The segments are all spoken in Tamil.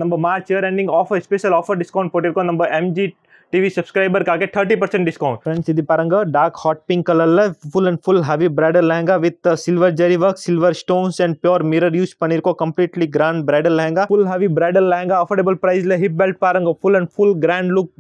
நம்ம March year ending offer special offer discount போட்டிருக்கோம் நம்ம எம்ஜி டிவி சப்ஸ்கிரைபர்க்காக 30% டிஸ்கவுண்ட். ஃப்ரெண்ட்ஸ் இது பாருங்க டார்க் ஹாட் பிங்க் கலர்ல full and full heavy bridal lehenga with silver zari work, silver stones and pure mirror use பண்ணிருக்கோம். Completely grand bridal lehenga, full heavy bridal lehenga, affordable பிரைஸ்ல. ஹிப் பெல்ட் பாருங்க full and full grand look,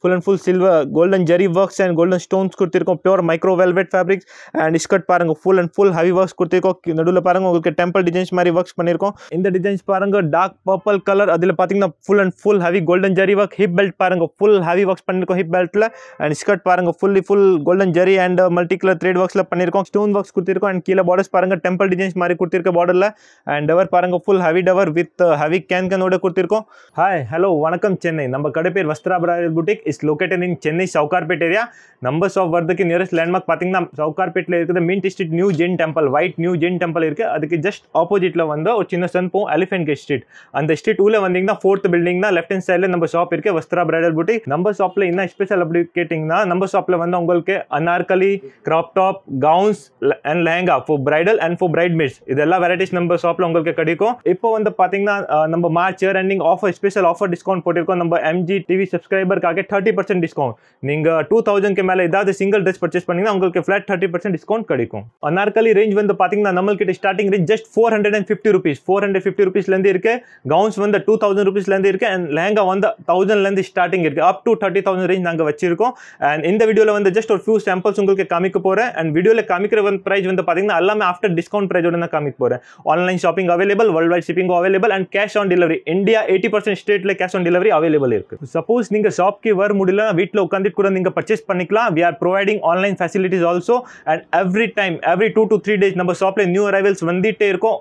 full and full silver golden zari works and golden stones கொடுத்திருக்கோம். Pure micro velvet fabrics and skirt பாருங்க full and full heavy works கொடுத்திருக்கோம். நடுவில் பாருங்க உங்களுக்கு டெம்பிள் டிசைன்ஸ் மாதிரி ஒர்க்ஸ் பண்ணிருக்கோம். இந்த டிசைன்ஸ் பாருங்க டார்க் பர்பிள் கலர், அதுல பாத்தீங்கன்னா full and full heavy golden zari work. Hip belt பாருங்க ஃபுல் ஹெவி ஒர்க்ஸ் பண்ணிருக்கோம் ஹிப் பெல்ட்ல. அண்ட் ஸ்கர்ட் பாருங்க full golden zari and multi colour thread ஒர்க்ஸ்ல பண்ணிருக்கோம். ஸ்டோன் ஒர்க்ஸ் கொடுத்திருக்கோம். அண்ட் கீழே பார்டர்ஸ் பாருங்க டெம்பிள் டிசைன்ஸ் மாதிரி கொடுத்திருக்க பார்டர்ல. அண்ட் டவர் பாருங்க full heavy tower with heavy கேனோட கொடுத்திருக்கோம். ஹாய் ஹலோ வணக்கம் சென்னை. நம்ம கடை பேர் Vastra bridal boutique is located in Chennai Sowcarpet area. நம்ம ஷாப் வரதுக்கு நியரஸ்ட் லேண்ட்மார்க் பாத்தீங்கன்னா சவுகார்பேட்ல இருக்குது main street new Jain temple, white new Jain temple இருக்கு. அதுக்கு ஜஸ்ட் ஆப்போசிட்ல வந்து ஒரு சின்ன சன் போகும் எலிஃபென்ட் கேட் ஸ்ட்ரீட். அந்த ஸ்ட்ரீட் உள்ள வந்தீங்கன்னா 4th பில்டிங் தான், லெஃப்ட் ஹேண்ட் சைட்ல நம்ம ஷாப் இருக்கு வஸ்த்ரா பிரைடல் புட்டிக். நம்ம ஷாப்ல என்ன ஸ்பெஷல் அப்படி கேட்டிங்கன்னா நம்ம ஷாப்ல வந்து உங்களுக்கு Anarkali, crop top, gowns and lehenga for bridal and for bridesmaids இதெல்லாம் வெரைட்டிஸ் நம்ம ஷாப்ல உங்களுக்கு கிடைக்கும். இப்போ வந்து பாத்தீங்கன்னா நம்ம March year ending offer special offer discount போட்டிருக்கோம் நம்ம எம்ஜி டிவி சப்ஸ்கிரைபர்க்காக 30% டிஸ்கவுண்ட். நீங்க 2000 க்கு மேல ஏதாவது சிங்கிள் ட்ரெஸ் பர்ச்சேஸ் பண்ணீங்கன்னா உங்களுக்கு ஃபிளாட் 30% டிஸ்கவுண்ட் கிடைக்கும். அனார்கலி ரேஞ்ச் வந்து பாத்தீங்கன்னா நம்மளுக்கு ஸ்டார்டிங் ரேஞ்ச் ஜஸ்ட் 450 rupees, 450 rupeesல இருந்து இருக்கு. கவுன்ஸ் வந்து 2000 rupeesல இருந்து இருக்கு. அண்ட் லெஹங்கா வந்து 1000ல இருந்து ஸ்டார்டிங் இருக்கு. அப் டு 30,000 ரேஞ்ச் நாங்க வச்சிருக்கோம். அண்ட் இந்த வீடியோல வந்து ஜஸ்ட் ஒரு ஃபியூ சாம்பிள்ஸ் உங்களுக்கு காமிக்க போறேன். அண்ட் வீடியோல காமிக்கிற பிரைஸ் வந்து பாத்தீங்கன்னா எல்லாமே ஆஃப்டர் டிஸ்கவுண்ட் பிரைஸோட நான் காமிக்க போறேன். Online shopping available, world wide shipping available and cash on delivery. India 80% ஸ்டேட்ல கேஷ் ஆன் டெலிவரி அவைலபிள் இருக்கு. சப்போஸ் நீங்க ஷாப்க்கு வர முடியல, வீட்ல உட்கார்ந்து கூட நீங்க பர்ச்சேஸ் பண்ணிக்கலாம். we are providing online facilities also and every time every 2 to 3 days நம்ம ஷாப்ல நியூ அரைவல்ஸ் வந்துட்டே இருக்கும்.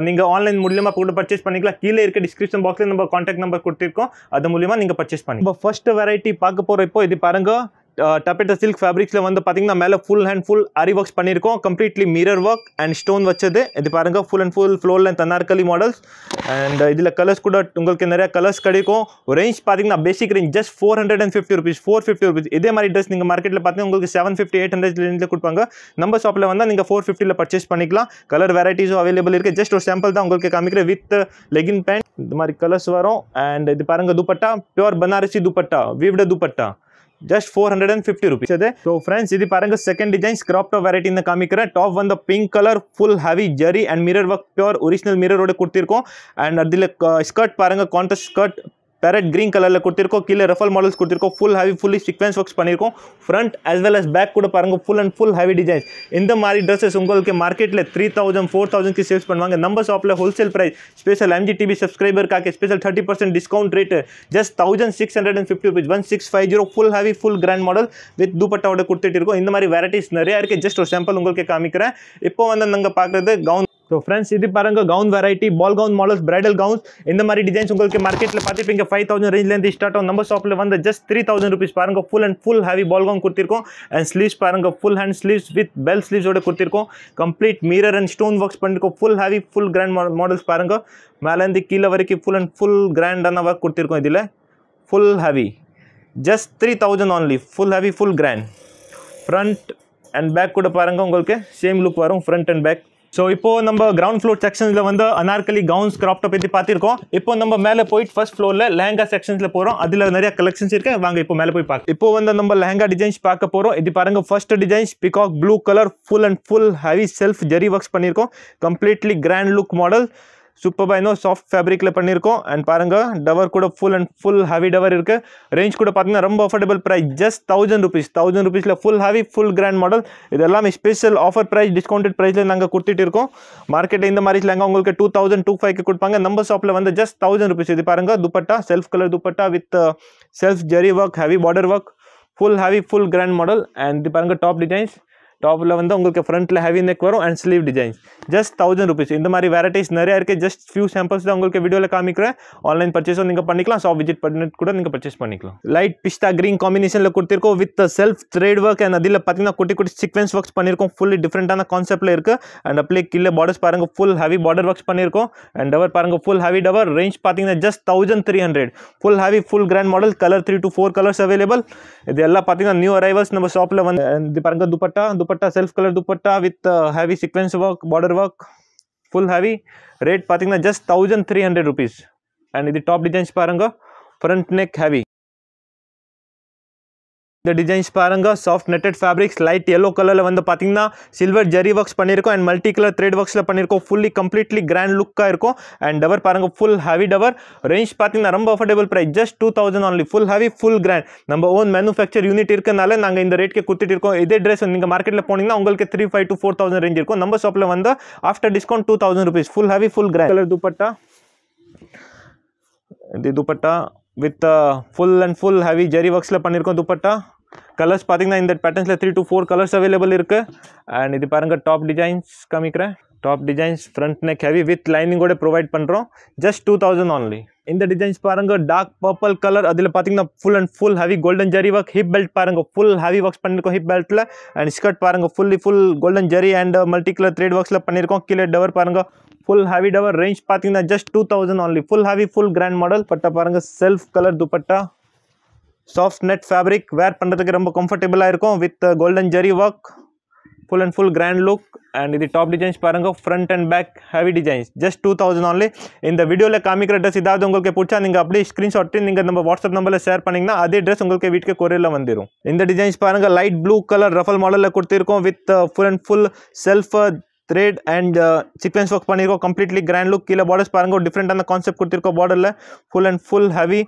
நீங்க ஆன்லைன் மூலமா கூட பர்ச்சேஸ் பண்ணிக்கலாம். கீழே இருக்க டிஸ்கிரிப்ஷன் பாக்ஸ்ல நம்ம கான்டாக்ட் நம்பர் கொடுத்திருக்கோம், அது மூலமா நீங்க பர்ச்சேஸ் பண்ணி. இப்போ ஃபர்ஸ்ட் வெரைட்டி பார்க்க போறோம். இப்போ இது பாருங்க டப்பேட்டா சில்க் ஃபேப்ரிக்ஸ்ல வந்து பாத்தீங்கன்னா மேல ஃபுல் ஹேண்ட் ஃபுல் ஆரி ஒர்க்ஸ் பண்ணிருக்கோம். Completely mirror work and stone வச்சது. இது பாருங்க full and full floor length Anarkali models. And இதுல கலர்ஸ் கூட உங்களுக்கு நிறைய கலர்ஸ் கிடைக்கும். ரேஞ்ச் பாத்தீங்கன்னா பேசிக் ரேஞ்ச் ஜஸ்ட் 450 rupees, 450 rupees. இதே மாதிரி ட்ரெஸ் நீங்க மார்க்கெட்ல பாத்தீங்கன்னா உங்களுக்கு 750, 800 ரேஞ்சில் கொடுப்பாங்க. நம்ம ஷாப்ல வந்து நீங்க 450ல பர்ச்சேஸ் பண்ணிக்கலாம். கலர் வெரைட்டிஸும் அவைலபிள் இருக்கு. ஜஸ்ட் ஒரு சாம்பிள் தான் உங்களுக்கு காமிக்கிறேன். வித் லெகின் பேண்ட் இந்த மாதிரி கலர்ஸ் வரும். அண்ட் இது பாருங்க dupatta, pure Banarasi dupatta, weaved dupatta, just 450 rupees. So friends, இது பாருங்க second designs crop top variety இந்த காமிக்கிறேன். டாப் வந்து pink colour full heavy zari and mirror work, pure original மிரரோட கொடுத்திருக்கோம். அண்ட் அதுல ஸ்கர்ட் பாருங்க கான்ட்ராஸ்ட் ஸ்கர்ட் பேரட் கிரீன் கலர்ல கொடுத்திருக்கோம். கீழே ரஃபல் மாடல்ஸ் கொடுத்திருக்கோம். Full heavy fully sequence works பண்ணிருக்கோம். Front as well as back கூட பாருங்க full and full heavy designs. இந்த மாதிரி ட்ரெஸ்ஸஸ் உங்களுக்கு மார்க்கெட்ல 3000, 4000 க்கு சேல்ஸ் பண்ணுவாங்க. நம்ம ஷாப்ல wholesale price special MG TV சப்ஸ்கிரைபர்க்காக special 30% discount rate just 1650 rupees, 1650. Full heavy full grand model with துப்பட்டாவோட கொடுத்துட்டு இருக்கோம். இந்த மாதிரி வெரைட்டிஸ் நிறைய இருக்கு. ஜஸ்ட் ஒரு சாம்பிள் உங்களுக்கு காமிக்கிறேன். இப்போ வந்து நாங்க பார்க்குறது கவுன். So friends, இது பாருங்க gown variety, ball gown models, bridal gowns. இந்த மாதிரி டிசைன்ஸ் உங்களுக்கு மார்க்கெட்ல பார்த்துப்பீங்க 5000 ரேஞ்ச்ல இருந்து ஸ்டார்ட் ஆகும். நம்ம ஷாப்ல வந்து ஜஸ்ட் 3000 rupees பாருங்க. Full and full heavy ball gown கொடுத்திருக்கோம். அண்ட் ஸ்லீவ்ஸ் பாருங்க full hand sleeves with bell ஸ்லீவ்ஸோட கொடுத்திருக்கோம். Complete mirror and stone works பண்ணிருக்கோம். Full heavy full grand models பாருங்க. மேல இருந்து கீழே வரைக்கும் ஃபுல் அண்ட் ஃபுல் கிராண்டான ஒர்க் கொடுத்திருக்கோம். இதுல full heavy just 3000 only. Full heavy full grand. Front and back கூட பாருங்க உங்களுக்கு சேம் லுக் வரும் ஃப்ரண்ட் அண்ட் பேக். ஸோ இப்போ நம்ம கிரவுண்ட் ஃப்ளோர் செக்ஷன்ல வந்து அனார்கலி கவுன்ஸ் கிராப் டாப் பற்றி பார்த்திருக்கோம். இப்போ நம்ம மேலே போயிட்டு ஃபர்ஸ்ட் ஃப்ளோர்ல லெஹங்கா செக்ஷன்ஸ்ல போறோம். அதுல நிறைய கலெக்ஷன்ஸ் இருக்கு. வாங்க இப்போ மேலே போய் பார்க்க. இப்போ வந்து நம்ம லெஹங்கா டிசைன்ஸ் பார்க்க போறோம். இது பாருங்க first designs peacock blue colour full and full heavy self zari works பண்ணிருக்கோம். Completely grand look model. Super பைனோ சாஃப்ட் ஃபேப்ரிக்ல பண்ணிருக்கோம். அண்ட் பாருங்க டவர் கூட full and full heavy tower இருக்கு. ரேஞ்ச் கூட பாத்தீங்கன்னா ரொம்ப அஃபோர்டபுள் பிரைஸ் ஜஸ்ட் 1000 rupees, 1000 rupeesல full heavy full grand model. இது எல்லாமே ஸ்பெஷல் ஆஃபர் பிரைஸ் டிஸ்கவுண்டட் பிரைஸ்ல நாங்க கொடுத்துட்டு இருக்கோம். மார்க்கெட்ல இந்த மாதிரி லெஹங்கா உங்களுக்கு 2000, 2500 கொடுப்பாங்க. நம்ம ஷாப்ல வந்து ஜஸ்ட் 1000 rupees. இது பாருங்க dupatta self colour dupatta with self zari work, heavy border work, full heavy full grand model. And இது பாருங்க டாப் டிசைன்ஸ். டாப்ல வந்து உங்களுக்கு ஃப்ரண்ட்ல ஹெவி நெக் வரும் and sleeve designs. Just 1000 rupees. இந்த மாதிரி வெரைட்டிஸ் நிறைய இருக்கு. ஜஸ்ட் ஃபியூ சாம்பிள்ஸ் தான் உங்களுக்கு வீடியோல காமிக்கிறேன். ஆன்லைன் பர்ச்சேஸும் நீங்க பண்ணிக்கலாம். ஷாப் விசிட் பண்ணிட்டு கூட நீங்க பர்ச்சேஸ் பண்ணிக்கலாம். லைட் பிஸ்தா கிரீன் காம்பினேஷன்ல கொடுத்திருக்கோம் with self thread work and அதில் பார்த்தீங்கன்னா குட்டி குட்டி சீக்வென்ஸ் ஒர்க்ஸ் பண்ணிருக்கோம். ஃபுல்லி டிஃப்ரெண்டான கான்செப்ட்ல இருக்கு. அண்ட் அப்படியே கீழே பார்டர்ஸ் பாருங்க ஃபுல் ஹெவி பார்டர் ஒர்க்ஸ் பண்ணிருக்கோம். அண்ட் டவர் பாருங்க ஃபுல் ஹெவி டவர். ரேஞ்ச் பார்த்தீங்கன்னா just 1300. Full heavy full grand model. Colour 3 to 4 colours available. இது எல்லாம் பார்த்தீங்கன்னா நியூ அரைவல்ஸ் நம்ம ஷாப்ல வந்து. இது பாருங்க dupatta self colour dupatta with heavy sequence work, border work, full heavy. Rate pathina just 1300 rupees. And இது டாப் டிசைன்ஸ் பாருங்க, ஃப்ரண்ட் நெக் ஹெவி. இந்த டிசைன்ஸ் பாருங்க, soft netted fabrics, light yellow கலரில் வந்து பார்த்தீங்கன்னா சில்வர் ஜெரி ஒர்க்ஸ் பண்ணியிருக்கோம் அண்ட் மல்டி கலர் த்ரெட் ஒர்க்ஸில் பண்ணியிருக்கோம். ஃபுல்லி கம்ப்ளீட்லி கிராண்ட் லுக்காக இருக்கும். அண்ட் டவர் பாருங்க, ஃபுல் ஹெவி டவர். ரேஞ்ச் பார்த்தீங்கன்னா ரொம்ப affordable price, just 2000 only. Full heavy full grand. நம்ம ஓன் மேனுஃபேக்சர் யூனிட் இருக்கனால நாங்கள் இந்த ரேட்க்கு கொடுத்துட்டு இருக்கோம். இதே ட்ரெஸ் நீங்கள் மார்க்கெட்டில் போனீங்கன்னா உங்களுக்கு 3500 to 4000 ரேஞ்ச் இருக்கும். நம்ம ஷாப்பில் வந்து after discount 2000 rupees. Full heavy full grand colour dupatta. இது dupatta with full and full heavy zari ஒர்க்ஸில் பண்ணியிருக்கோம் துப்பட்டா. கலர்ஸ் பார்த்தீங்கன்னா இந்த பேட்டர்ன்ஸில் 3 to 4 கலர்ஸ் அவைலபிள் இருக்குது. அண்ட் இது பாருங்கள் டாப் டிசைன்ஸ் காமிக்கிறேன். Top designs front neck heavy with லைனிங்கோட ப்ரொவைட் பண்ணுறோம். Just 2000 only. இந்த டிசைன்ஸ் பாருங்கள், டார்க் பர்பிள் கலர். அதில் பார்த்தீங்கன்னா full and full heavy golden zari work. Hip belt பாருங்கள், ஃபுல் ஹெவி ஒர்க்ஸ் பண்ணியிருக்கோம் ஹிப் பெல்ட்டில். அண்ட் ஸ்கர்ட் பாருங்கள், full golden zari and multi colour thread ஒர்க்ஸில் பண்ணியிருக்கோம். கீழே டவர் பாருங்கள், ஃபுல் ஹெவி டவர். ரேஞ்ச் பார்த்தீங்கன்னா just 2000 only. Full heavy full grand model. பட்டா பாருங்கள், self colour dupatta, soft net fabric. Wear பண்ணுறதுக்கு ரொம்ப கம்ஃபர்டபுளாக இருக்கும் with golden zari work. Full and full grand look. And இது டாப் டிசைன்ஸ் பாருங்கள், front and back heavy designs. Just 2000 only. இந்த வீடியோவில் காமிக்கிற ட்ரெஸ் ஏதாவது உங்களுக்கு பிடிச்சா நீங்கள் அப்படியே ஸ்க்ரீன்ஷாட் நீங்கள் நம்ம வாட்ஸ்அப் நம்பரில் ஷேர் பண்ணிங்கன்னா அதே ட்ரெஸ் உங்களுக்கு வீட்டுக்கு கொரியரில் வந்துடும். இந்த டிசைன்ஸ் பாருங்கள், லைட் ப்ளூ கலர் ரஃபல் மாடலில் கொடுத்துருக்கோம் with full and full self thread and sequence work பண்ணியிருக்கோம். Completely grand look. கீழே பார்டர்ஸ் பாருங்கள், டிஃப்ரெண்டான கான்செப்ட் கொடுத்துருக்கோம் பார்டரில். ஃபுல் அண்ட் ஃபுல் ஹெவி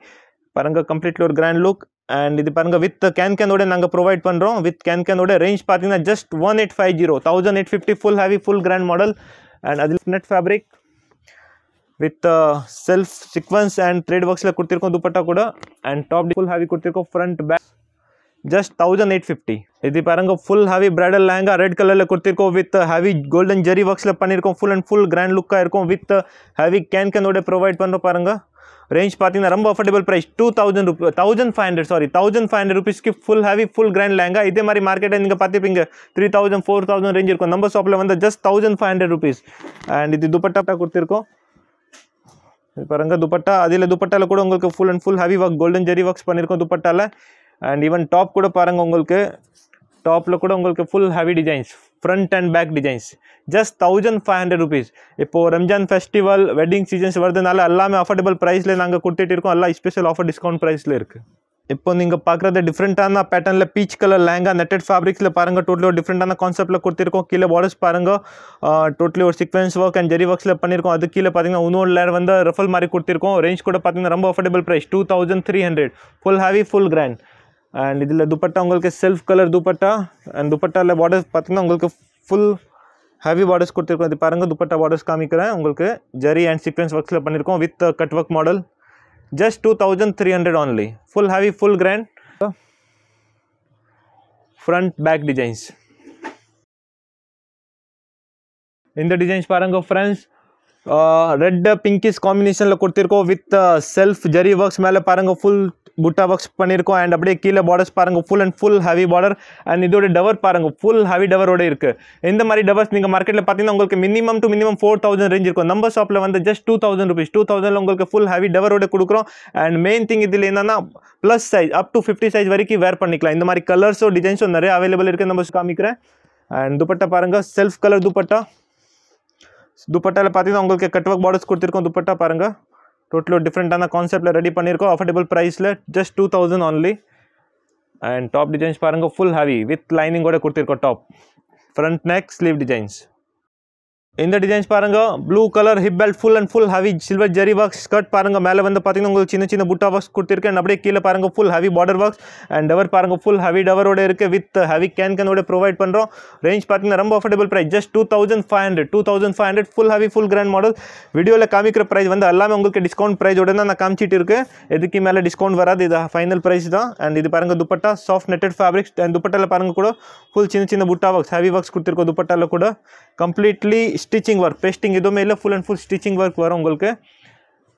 பாருங்கள், கம்ப்ளீட்லி ஒரு கிராண்ட் லுக். அண்ட் இது பாருங்கள், வித் கேனோட நாங்கள் ப்ரொவைட் பண்ணுறோம். வித் கேனோட ரேஞ்ச் பார்த்தீங்கன்னா just 1850, 1850. Full heavy full grand model. And அதில் net fabric with self sequence and thread ஒர்க்ஸில் கொடுத்துருக்கோம் துப்பட்டா கூட. அண்ட் டாப் ஃபுல் ஹெவி கொடுத்துருக்கோம் ஃப்ரண்ட் பேக். ஜஸ்ட் 1850. இது பாருங்க, full heavy bridal lehenga red கலரில் கொடுத்துருக்கோம் வித் ஹெவி கோல்டன் ஜெரி ஒர்க்ஸில் பண்ணியிருக்கோம். ஃபுல் அண்ட் ஃபுல் கிராண்ட் லுக்காக இருக்கும் வித் ஹெவி கேனோட ப்ரொவைட் பண்ணுறோம் பாருங்கள். ரேஞ்ச் பார்த்தீங்கன்னா ரொம்ப அஃபோர்டபுள் ப்ரைஸ், 1500 rupeesக்கு full heavy full grand lehenga. இதே மாதிரி மார்க்கெட்டில் நீங்கள் பார்த்துப்பீங்க 3000 4000 ரேஞ்ச் இருக்கும். நம்ம ஷாப்பில் வந்து ஜஸ்ட் 1500 rupees. அண்ட் இது துப்பட்டா கொடுத்துருக்கோம். இது பாருங்க துப்பட்டா. அதில் துப்பட்டாவில் கூட உங்களுக்கு full and full heavy work golden zari works பண்ணியிருக்கோம் துப்பட்டாவில். அண்ட் ஈவன் டாப் கூட பாருங்கள், உங்களுக்கு டாப்பில் கூட உங்களுக்கு full heavy designs, front and back designs. Just 1500 rupees. இப்போது ரம்ஜான் ஃபெஸ்டிவல் வெட்டிங் சீசன்ஸ் வருதுனால எல்லாமே அஃபோர்டபுள் ப்ரைஸில் நாங்கள் கொடுத்துட்டு இருக்கோம். எல்லாம் ஸ்பெஷல் ஆஃபர் டிஸ்கவுண்ட் ப்ரைஸில் இருக்குது. இப்போ நீங்கள் பார்க்குறது டிஃப்ரெண்ட்டான பேட்டர்னில் பீச் கலர் லெஹங்கா நெட்டட் ஃபேப்ரிக்ஸில் பாருங்கள். டோட்டலி ஒரு டிஃப்ரெண்ட்டான கான்செப்ட்டில் கொடுத்துருக்கோம். கீழே பார்டர்ஸ் பாருங்கள், டோட்டலி ஒரு சீக்வென்ஸ் ஒர்க் அண்ட் ஜெரி ஒர்க்ஸில் பண்ணியிருக்கோம். அது கீழே பார்த்தீங்கன்னா இன்னொரு லேயர் வந்து ரஃபல் மாதிரி கொடுத்துருக்கோம். ரேஞ்ச் கூட பார்த்தீங்கன்னா ரொம்ப affordable price, 2300. Full heavy full grand. And இதில் துப்பட்டா உங்களுக்கு செல்ஃப் கலர் துப்பட்டா. அண்ட் துப்பட்டாவில் பார்டர்ஸ் பார்த்தீங்கன்னா உங்களுக்கு ஃபுல் ஹெவி பார்டர்ஸ் கொடுத்துருக்கோம். இது பாருங்கள், துப்பட்டா பார்டர்ஸ் காமிக்கிறேன் உங்களுக்கு. ஜெரி அண்ட் சீக்வென்ஸ் ஒர்க்ஸில் பண்ணியிருக்கோம் with cut work model. Just 2300 only. Full heavy full grand. Front back designs. இந்த டிசைன்ஸ் பாருங்கள் ஃப்ரெண்ட்ஸ், ரெட் பிங்கிஷ் காம்பினேஷனில் கொடுத்துருக்கோம் வித் செல்ஃப் ஜெரி ஒர்க்ஸ். மேலே பாருங்கள் ஃபுல் புட்டா ஒர்க்ஸ் பண்ணியிருக்கோம். அண்ட் அப்படியே கீழே பார்டர்ஸ் பாருங்கள், full and full heavy border. And இதோட டவர் பாருங்கள், ஃபுல் ஹெவி டவரோட இருக்குது. இந்த மாதிரி டவர்ஸ் நீங்கள் மார்க்கெட்டில் பார்த்தீங்கன்னா உங்களுக்கு மினிமம் 4000 ரேஞ்ச் இருக்கும். நம்ம ஷாப்பில் வந்து ஜஸ்ட் 2000 rupees. 2000 உங்களுக்கு ஃபுல் ஹெவி டவரோட கொடுக்குறோம். அண்ட் மெயின் திங் இதில் என்னன்னா plus size up to 50 size வரைக்கும் வேர் பண்ணிக்கலாம். இந்த மாதிரி கலர்ஸோ டிசைன்ஸோ நிறைய அவைலபிள் இருக்குது. நம்ம காமிக்கிறேன். அண்ட் துப்பட்டா பாருங்கள், செல்ஃப் கலர் துப்பட்டா. துப்பட்டாவில் பார்த்தீங்கன்னா உங்களுக்கு கட் ஒர்க் பார்டர்ஸ் கொடுத்துருக்கோம். துப்பட்டா பாருங்கள், டோட்டலி டிஃப்ரெண்ட்டான கான்செப்ட்டில் ரெடி பண்ணியிருக்கோம். அஃபோர்டபுள் ப்ரைஸில் just 2000 only. And top designs பாருங்கள், ஃபுல் ஹெவி வித் லைனிங்கோட கொடுத்துருக்கோம். Top front neck sleeve designs. இந்த டிசைன்ஸ் பாருங்கள், blue colour hip belt full and full heavy silver zari work. Skirt பாருங்கள், மேலே வந்து பார்த்தீங்கன்னா உங்களுக்கு சின்ன சின்ன புட்டா ஒர்க்ஸ் கொடுத்துருக்கேன். அப்படியே கீழே பாருங்கள் full heavy border works. And tower பாருங்கள், ஃபுல் ஹெவி டவரோட இருக்குது வித் ஹெவி கேனோட ப்ரொவைட் பண்ணுறோம். ரேஞ்ச் பார்த்தீங்கன்னா ரொம்ப affordable price, just 2500. Full heavy full grand model. வீடியோவில் காமிக்கிற ப்ரைஸ் வந்து எல்லாமே உங்களுக்கு டிஸ்கவுண்ட் ப்ரைஸோட தான் நான் காமிச்சிட்டு இருக்கேன். எதுக்கு மேலே டிஸ்கவுண்ட் வராது, இது ஃபைனல் ப்ரைஸ் தான். அண்ட் இது பாருங்கள் dupatta, soft netted fabrics. And துப்பட்டாவில் பாருங்கள் கூட ஃபுல் சின்ன சின்ன புட்டா ஒர்க்ஸ் ஹெவி ஒர்க்ஸ் கொடுத்துருக்கோம். துப்பட்டாவில் கூட கம்ப்ளீட்லி ஸ்டிச்சிங் ஒர்க், பேஸ்டிங் எதுவுமே இல்லை. Full and full stitching work வரும் உங்களுக்கு.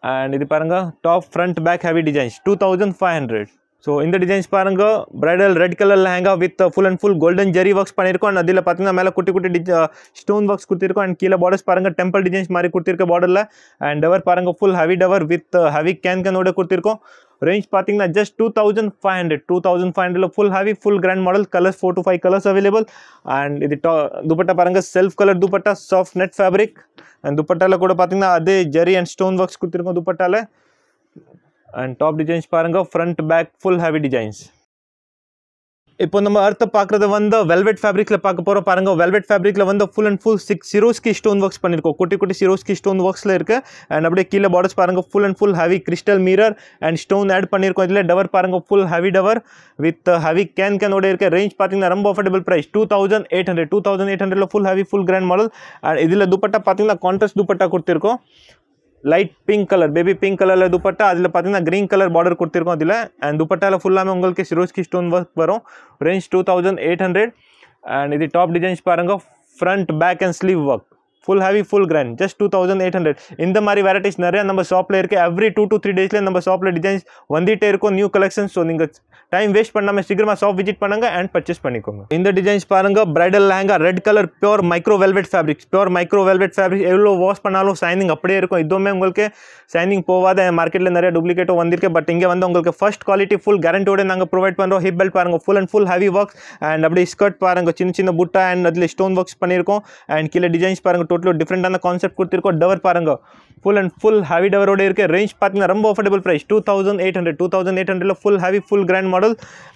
அண்ட் இது பாருங்கள், top front back heavy designs, 2500. So இந்த டிசைன்ஸ் பாருங்கள், bridal red colour lehenga with full and full golden zari works பண்ணியிருக்கோம். அண்ட் அதில் பார்த்தீங்கன்னா மேலே குட்டி குட்டி ஸ்டோன் ஒர்க்ஸ் கொடுத்துருக்கோம். அண்ட் கீழே பார்டர்ஸ் பாருங்கள், டெம்பிள் டிசைன்ஸ் மாதிரி கொடுத்துருக்க பார்டரில். அண்ட் டவர் பாருங்கள், full heavy tower with heavy கேனோட கொடுத்துருக்கோம். ரேஞ்ச் பார்த்தீங்கன்னா just 2500. Full heavy full grand model. Colours 4 to 5 colours available. And இது துப்பட்டா பாருங்கள், self colour dupatta, soft net fabric. And துப்பட்டாவில் கூட பார்த்தீங்கன்னா அதே ஜெரி அண்ட் ஸ்டோன் ஒர்க்ஸ் கொடுத்துருக்கோம் துப்பட்டாவில். அண்ட் டாப் டிசைன்ஸ் பாருங்கள், front back full heavy designs. இப்போ நம்ம அடுத்து பார்க்குறது வந்து வெல்வெட் ஃபேப்ரிக்கில் பார்க்க போகிறோம். பாருங்கள், வெல்வெட் ஃபேப்ரிக்கில் வந்து full and full 6 சிரோஸ்கி stone works பண்ணியிருக்கோம். குட்டி குட்டி சிரோஸ்கி ஸ்டோன் ஒர்க்ஸில் இருக்குது. அண்ட் அப்படியே கீழே பார்டர்ஸ் பாருங்கள், full and full heavy crystal mirror and stone add பண்ணியிருக்கோம். இதில் டவர் பாருங்கள், full heavy tower with heavy கேனோட இருக்க. ரேஞ்ச் பார்த்தீங்கன்னா ரொம்ப affordable price 2800 full heavy full grand model. And இதில் துப்பட்டா பார்த்தீங்கன்னா கான்ட்ராஸ்ட் துப்பட்டா கொடுத்துருக்கோம். Light pink colour, baby pink கலரில் துப்பட்டா. அதில் பார்த்தீங்கன்னா க்ரீன் கலர் பார்டர் கொடுத்துருக்கோம் அதில். அண்ட் துப்பட்டாவில் ஃபுல்லாமே உங்களுக்கு சிரோஸ்கி ஸ்டோன் ஒர்க் வரும். ரேஞ்ச் 2800. அண்ட் இது டாப் டிசைன்ஸ் பாருங்கள், front back and sleeve work full heavy full grand just 2800. இந்த மாதிரி வெரைட்டிஸ் நிறைய நம்ம ஷாப்பில் இருக்குது. எவ்ரி 2 to 3 டேஸில் நம்ம ஷாப்பில் டிசைன்ஸ் வந்துகிட்டே இருக்கும், நியூ கலெக்ஷன்ஸ். ஸோ நீங்கள் டைம் வேஸ்ட் பண்ணாமல் சீக்கிரமாக ஷாப் விசிட் பண்ணுங்க அண்ட் பர்ச்சேஸ் பண்ணிக்கோங்க. இந்த டிசைன்ஸ் பாருங்கள், bridal lehenga, red colour, pure micro velvet fabrics. Pure micro velvet fabric எவ்வளோ வாஷ் பண்ணாலும் ஷைனிங் அப்படியே இருக்கும். இதுவுமே உங்களுக்கு ஷைனிங் போகாத. மார்க்கெட்டில் நிறைய டூப்ளிகேட்டும் வந்திருக்கு. பட் இங்கே வந்து உங்களுக்கு ஃபர்ஸ்ட் குவாலிட்டி ஃபுல் கேரண்டியோட நாங்கள் ப்ரொவைட் பண்ணுறோம். ஹிப் பெல்ட் பாருங்கள், full and full heavy works. And அப்படியே ஸ்கர்ட் பாருங்கள், சின்ன சின்ன புட்டா அண்ட் அதில் ஸ்டோன் ஒர்க்ஸ் பண்ணியிருக்கோம். அண்ட் கீழே டிசைன்ஸ் பாருங்கள், டோட்டலி டிஃப்ரெண்டான கான்செப்ட் கொடுத்துருக்கோம். டவர் பாருங்கள், ஃபுல் அண்ட் ஃபுல் ஹெவி டவரோட இருக்குது. ரேஞ்ச் பார்த்தீங்கன்னா ரொம்ப affordable price 2800 full heavy full grand model.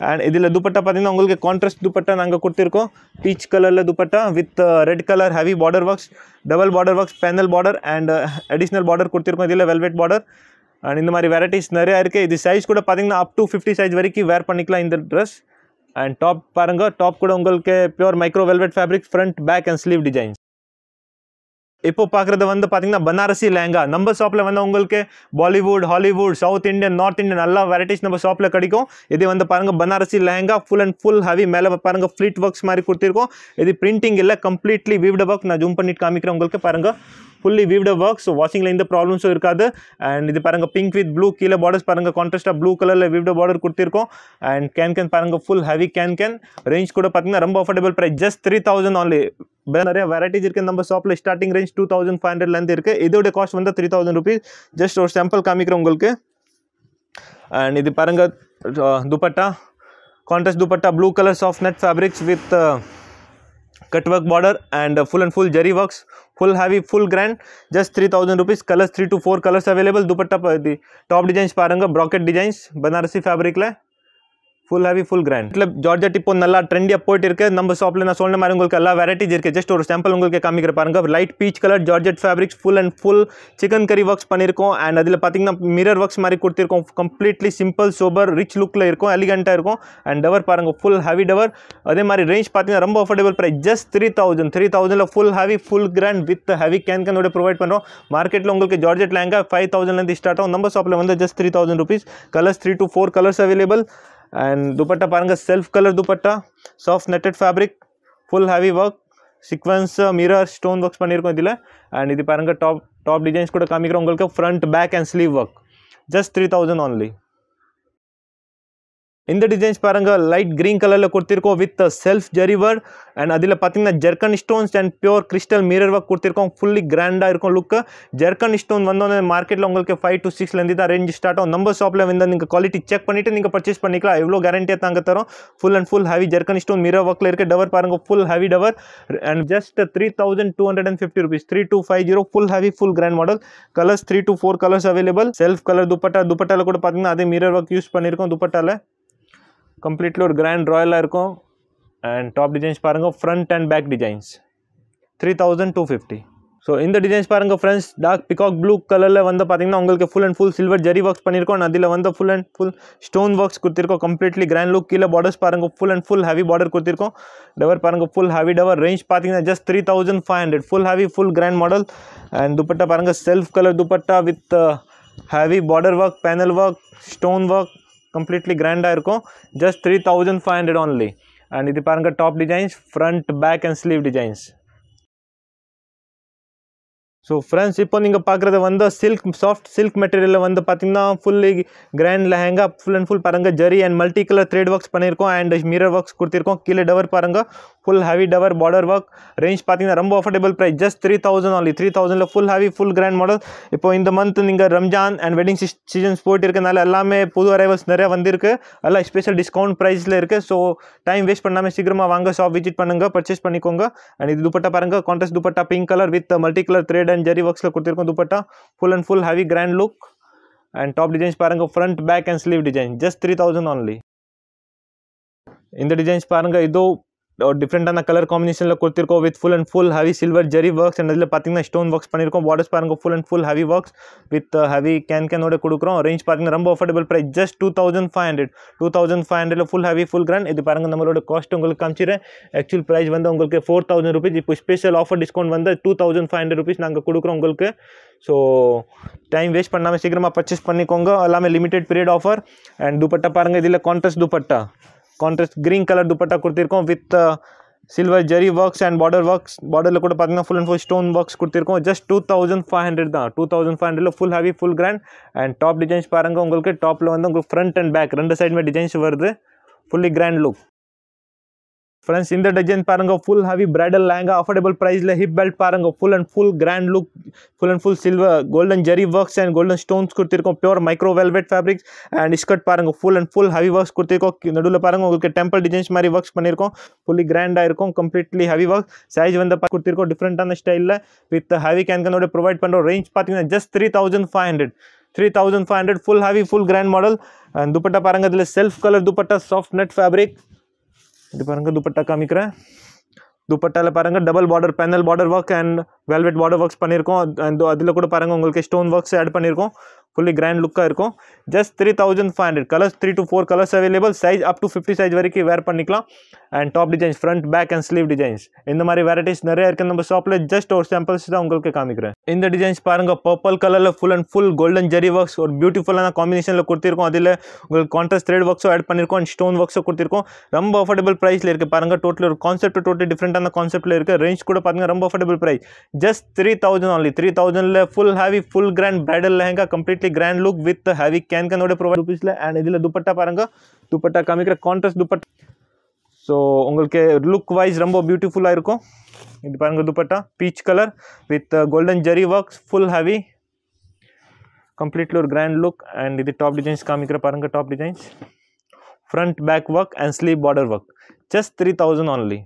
And இதில் துப்பட்டா பார்த்தீங்கன்னா உங்களுக்கு கான்ட்ராஸ்ட் துப்பட்டா நாங்கள் கொடுத்துருக்கோம். பீச் கலரில் dupatta with red colour heavy border works, double border works, panel border and additional border கொடுத்துருக்கோம். இதில் வெல்வெட் பார்டர். அண்ட் இந்த மாதிரி வெரைட்டிஸ் நிறையா இருக்குது. இது சைஸ் கூட பார்த்தீங்கன்னா அப் டு 50 சைஸ் வரைக்கும் வேர் பண்ணிக்கலாம் இந்த ட்ரெஸ். அண்ட் டாப் பாருங்கள், டாப் கூட உங்களுக்கு pure micro velvet fabric, front back and sleeve designs. இப்போ பார்க்குறது வந்து பார்த்தீங்கன்னா பனாரசி லெஹங்கா. நம்ம ஷாப்பில் வந்து உங்களுக்கு Bollywood, Hollywood, south Indian, north Indian எல்லா வெரைட்டிஸ் நம்ம ஷாப்பில் கிடைக்கும். இது வந்து பாருங்கள் Banarasi lehenga, full and full heavy. மேலே பாருங்கள் ஃப்ளீட் ஒர்க்ஸ் மாதிரி கொடுத்துருக்கோம். இது பிரிண்டிங் இல்லை, கம்ப்ளீட்லி வீவ்டு ஒர்க். நான் ஜூம் பண்ணிட்டு காமிக்கிறேன் உங்களுக்கு. பாருங்கள், ஃபுல்லி வீவ்டு ஒர்க். ஸோ வாஷிங்கில் எந்த ப்ராப்ளம்ஸும் இருக்காது. அண்ட் இது பாருங்கள் பிங்க் வித் ப்ளூ, கீழே பார்டர்ஸ் பாருங்கள் கான்ட்ராஸ்டாக ப்ளூ கலரில் வீவ்டு பார்டர் கொடுத்துருக்கோம். அண்ட் கேன் பாருங்கள், ஃபுல் ஹெவி கேன். ரேஞ்ச் கூட பார்த்தீங்கன்னா ரொம்ப அஃபோர்டபுள் ப்ரைஸ் ஜஸ்ட் 3000 only. நிறைய வெரைட்டிஸ் இருக்குது நம்ம ஷாப்பில். ஸ்டார்டிங் ரேஞ்ச் 2500 இருக்குது. இதோட காஸ்ட் வந்து 3000 rupees. ஜஸ்ட் ஒரு சாம்பிள் காமிக்கிறேன் உங்களுக்கு. அண்ட் இது பாருங்கள் dupatta, contrast dupatta, blue colour soft net fabrics with cut work border and full and full zari works, full heavy full grand just 3000 rupees. colors 3 to 4 colors available. dupatta top designs paranga brocade designs banarasi fabric la full heavy full grand. मतलब ஜார்ஜெட் இப்போ நல்லா ட்ரெண்டியாக போயிட்டு இருக்குது. நம்ம ஷாப்பில் நான் சொன்ன மாதிரி உங்களுக்கு எல்லா வெரைட்டிஸ் இருக்குது. ஜஸ்ட் ஒரு சாம்பிள் உங்களுக்கு காமிக்கிற பாருங்க. Light peach colour georgette fabrics, full and full chicken கறி ஒர்க்ஸ் பண்ணியிருக்கோம். அண்ட் அதில் பார்த்தீங்கன்னா மிரர் ஒர்க்ஸ் மாதிரி கொடுத்துருக்கோம். கம்ப்ளீட்லி சிம்பிள் சோபர் ரிச் லுக்கில் இருக்கும், எலிகெண்ட்டாக இருக்கும். அண்ட் டவர் பாருங்கள், ஃபுல் ஹெவி டவர். அதே மாதிரி ரேஞ்ச் பார்த்தீங்கன்னா ரொம்ப affordable price just 3000 full heavy full grand with heavy கேனோட ப்ரொவைட் பண்ணுறோம். மார்க்கெட்டில் உங்களுக்கு ஜார்ஜெட் லெஹங்கா 5000 ஸ்டார்ட் ஆகும். நம்ம ஷாப்பில் வந்து just 3000 rupees. Colours 3 to 4 colors available. And dupatta paranga self color dupatta, soft netted fabric, full heavy work, sequence mirror stone works பண்ணிருக்கோம் இதுல. and இது பாருங்க top designs கூட காமிக்கிறோம் உங்களுக்கு. front back and sleeve work just 3000 only. இந்த டிசைன்ஸ் பாருங்க லைட் கிரீன் கலர்ல கொடுத்திருக்கோம் with self zari work. And அதில் பார்த்தீங்கன்னா zircon stones and pure crystal mirror work கொடுத்திருக்கோம். ஃபுல்லி கிராண்டாக இருக்கும் லுக்கு. ஜெர்கன் ஸ்டோன் வந்தோடனே மார்க்கெட்டில் உங்களுக்கு 5 to 6 தான் ரேஞ்ச் ஸ்டார்ட் ஆகும். நம்ம ஷாப்பில் வந்து நீங்கள் குவாலிட்டி செக் பண்ணிவிட்டு நீங்கள் பர்ச்சேஸ் பண்ணிக்கலாம். எவ்வளோ கேரண்டியாக தாங்க தரோம். Full and full heavy zircon stone mirror ஒர்க்கில் இருக்க. டவர் பாருங்க, full heavy tower. And just 3250 rupees. 3250 full heavy full grand model. Colours 3 to 4 colors available. Self colour துப்பட்டாவில் கூட பார்த்தீங்கன்னா அதே மிரர் ஒர்க் யூஸ் பண்ணியிருக்கோம். துப்பட்டாவில் கம்ப்ளீட்லி ஒரு கிராண்ட் ராயலாக இருக்கும். அண்ட் டாப் டிசைன்ஸ் பாருங்கள், front and back designs 3250. So இந்த டிசைன்ஸ் பாருங்கள் ஃப்ரெண்ட்ஸ், டார்க் பிகாக் ப்ளூ கலரில் வந்து பார்த்தீங்கன்னா உங்களுக்கு full and full silver zari works பண்ணியிருக்கோம். அதில் வந்து full and full stone works கொடுத்துருக்கோம். Completely grand look. கீழே பார்டர்ஸ் பாருங்கள், full and full heavy border கொடுத்துருக்கோம். டவர் பாருங்கள், ஃபுல் ஹெவி டவர். ரேஞ்ச் பார்த்தீங்கன்னா just 3500 full heavy full grand model. And dupatta பாருங்கள், self colour dupatta with heavy border work, panel work, stone work. Completely கிராண்டாக இருக்கும். Just 3500 only. அண்ட் இது பாருங்கள் top designs, front back and sleeve designs. So friends, இப்போ நீங்கள் பார்க்குறது வந்து சாஃப்ட் சில்க் மெட்டீரியலில் வந்து பார்த்தீங்கன்னா fully grand lehenga. Full and full பாருங்கள் zari and multi colour thread works பண்ணியிருக்கோம். அண்ட் மிரர் ஒர்க்ஸ் கொடுத்துருக்கோம். கீழே டவர் பாருங்கள், full heavy tower border work. Range பார்த்தீங்கன்னா ரொம்ப affordable price just 3000 only. 3000 full heavy full grand model. இப்போ இந்த மந்த் நீங்கள் ரம்ஜான் அண்ட் வெட்டிங் சீசன்ஸ் போயிட்டு இருக்கனால எல்லாமே புது அரைவல்ஸ் நிறையா வந்திருக்கு. எல்லாம் ஸ்பெஷல் டிஸ்கவுண்ட் ப்ரைஸில் இருக்குது. ஸோ டைம் வேஸ்ட் பண்ணாமல் சீக்கிரமாக வாங்க, ஷாப் விசிட் பண்ணுங்கள், பர்ச்சேஸ் பண்ணிக்கோங்க. அண்ட் இது துப்பட்டா பாருங்கள், contrast dupatta pink colour with multi colour thread and zari ஒர்க்ஸில் கொடுத்துருக்கோம். Dupatta full and full heavy grand look. And top designs பாருங்க front back and sleeve design just 3000 only. இந்த டிசைன்ஸ் பாருங்க இதோ டிஃப்ரெண்டான கலர் காம்பினேஷனில் கொடுத்துருக்கோம் with full and full heavy silver zari works and அதில் பார்த்தீங்கன்னா ஸ்டோன் ஒர்க்ஸ் பண்ணியிருக்கோம். பார்டர்ஸ் பாருங்க full and full heavy works with heavy கேனோட கொடுக்குறோம். ரேஞ்ச் பார்த்தீங்கன்னா ரொம்ப affordable price just 2500. 2500 full heavy full grand. இது பாருங்க நம்மளோட காஸ்ட் உங்களுக்கு காமிச்சிடுறேன். ஆக்சுவல் ப்ரைஸ் வந்து உங்களுக்கு 4000 rupees. இப்போ ஸ்பெஷல் ஆஃபர் டிஸ்கவுண்ட் வந்து 2500 rupees நாங்கள் கொடுக்குறோம் உங்களுக்கு. ஸோ டைம் வேஸ்ட் பண்ணாமல் சீக்கிரமாக பர்ச்சேஸ் பண்ணிக்கோங்க. எல்லாமே limited period offer. And dupatta பாருங்கள் இதில் contrast dupatta contrast green colour dupatta கொடுத்துருக்கோம் with silver zari works and border works. பார்டரில் கூட பார்த்தீங்கன்னா full and full stone works கொடுத்துருக்கோம். ஜஸ்ட் 2500 தான். 2500 full heavy full grand. And top designs பாருங்கள் உங்களுக்கு டாப்பில் வந்து உங்களுக்கு ஃப்ரண்ட் அண்ட் பேக் ரெண்டு சைடுமே டிசைன்ஸ் வருது. Fully grand look. ஃப்ரெண்ட்ஸ் இந்த டிசைன் பாருங்க full heavy bridal lehenga affordable ப்ரைஸில். ஹிப் பெல்ட் பாருங்க full and full grand look. Full and full silver golden zari works and golden stones கொடுத்துருக்கோம். Pure micro velvet fabrics. And skirt பாருங்க full and full heavy works கொடுத்துருக்கோம். நடுவில் பாருங்க உங்களுக்கு டெம்பிள் டிசைன்ஸ் மாதிரி ஒர்க்ஸ் பண்ணியிருக்கோம். ஃபுல்லி கிராண்டாக இருக்கும். Completely heavy work. சைஸ் வந்து கொடுத்துருக்கோம் டிஃப்ரெண்டான ஸ்டைலில் வித் ஹெவி கேன்கனோட ப்ரொவைட் பண்ணுறோம். ரேஞ்ச் பார்த்தீங்கன்னா just 3500. 3500 full heavy full grand model. And dupatta பாருங்க இதில் self colour dupatta soft net fabric. இது பாருங்க துப்பட்டா காமிக்கிறேன். துப்பட்டால பாருங்க double border panel border work and velvet border works பண்ணியிருக்கோம். அண்ட் அதில் கூட பாருங்க உங்களுக்கு ஸ்டோன் ஒர்க்ஸ் ஆட் பண்ணியிருக்கோம். ஃபுல்லி கிராண்ட் லுக்காக இருக்கும். Just 3500. Colours 3 to 4 colours available. Size up to 50 size வரைக்கும் வேர் பண்ணிக்கலாம். And top designs front back and sleeve designs இந்த மாதிரி வெரைட்டிஸ் நிறைய இருக்குது நம்ம ஷாப்பில். ஜஸ்ட் ஒரு சாம்பிள்ஸ் தான் உங்களுக்கு காமிக்கிறேன். இந்த டிசைன்ஸ் பாருங்க பர்பிள் கலரில் full and full golden zari works ஒரு பியூட்டிஃபுல்லான காம்பினேஷனில் கொடுத்துருக்கோம். அதில் உங்களுக்கு கான்ட்ராஸ்ட் த்ரெட் ஒர்க்ஸும் ஆட் பண்ணியிருக்கோம் அண்ட் ஸ்டோன் ஒர்க்ஸும் கொடுத்துருக்கோம். ரொம்ப அஃபோர்டபுள் ப்ரைஸில் இருக்குது பாருங்க. டோட்டல் ஒரு கான்செப்ட் டோட்டல் டிஃப்ரெண்டான கான்செப்ட்டில் இருக்குது. ரேஞ்ச் கூட பாருங்க ரொம்ப affordable price just 3000 only. 3000 full heavy full grand bridal lehenga completely grand look with heavy கேன்கனோட ப்ரொவைட் ருபீஸில். அண்ட் இதில் துப்பட்டா பாருங்க. துப்பட்டா காமிக்கிற கான்ட்ராஸ்ட் துப்பட்டா. ஸோ உங்களுக்கு லுக் வைஸ் ரொம்ப பியூட்டிஃபுல்லாக இருக்கும். இது பாருங்க dupatta peach colour with golden zari works full heavy completely ஒரு கிராண்ட் லுக். அண்ட் இது டாப் டிசைன்ஸ் காமிக்கிற பாருங்க. Top designs front back work and sleeve border work just 3000 only.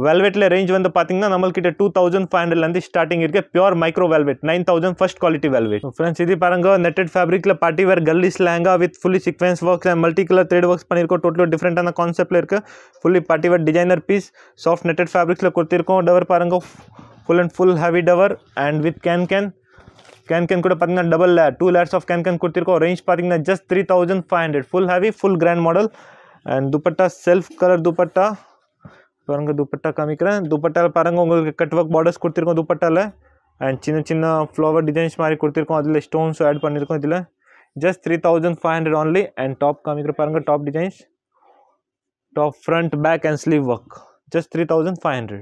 வெல்வெட்டில் ரேஞ்ச் வந்து பார்த்தீங்கன்னா நம்மள்கிட்ட 2500 ஸ்டார்டிங் இருக்குது. Pure micro velvet 9000 first quality velvet. Friends இது பாருங்க நெட்டட் ஃபேப்ரிக்கில் பார்ட்டி வேர் கல்லிஸ் lehenga with fully sequence works and multi colour thread works பண்ணியிருக்கோம். டோட்டல் டிஃப்ரெண்டான கான்செப்ட்டில் இருக்குது. Fully party wear designer piece soft netted ஃபேப்ரிக்ஸில் கொடுத்துருக்கோம். டவர் பாருங்க full and full heavy tower and with can கூட பார்த்தீங்கன்னா டபுள் 2 layers ஆஃப் கேன் கொடுத்துருக்கோம். ரேஞ்ச் பார்த்தீங்கன்னா just 3500 full heavy full grand model. And dupatta self colour dupatta பாருங்க. துப்பட்டா காமிக்கிறேன். துப்பட்டால பாருங்க உங்களுக்கு கட் ஒர்க் பார்டர்ஸ் கொடுத்துருக்கோம் துப்பட்டால. அண்ட் சின்ன சின்ன ஃப்ளவர் டிசைன்ஸ் மாதிரி கொடுத்துருக்கோம். அதில் ஸ்டோன்ஸ் ஆட் பண்ணியிருக்கோம். இதில் ஜஸ்ட் 3500 only. அண்ட் டாப் காமிக்கிற பாருங்க. Top designs top front back and sleeve work just 3500.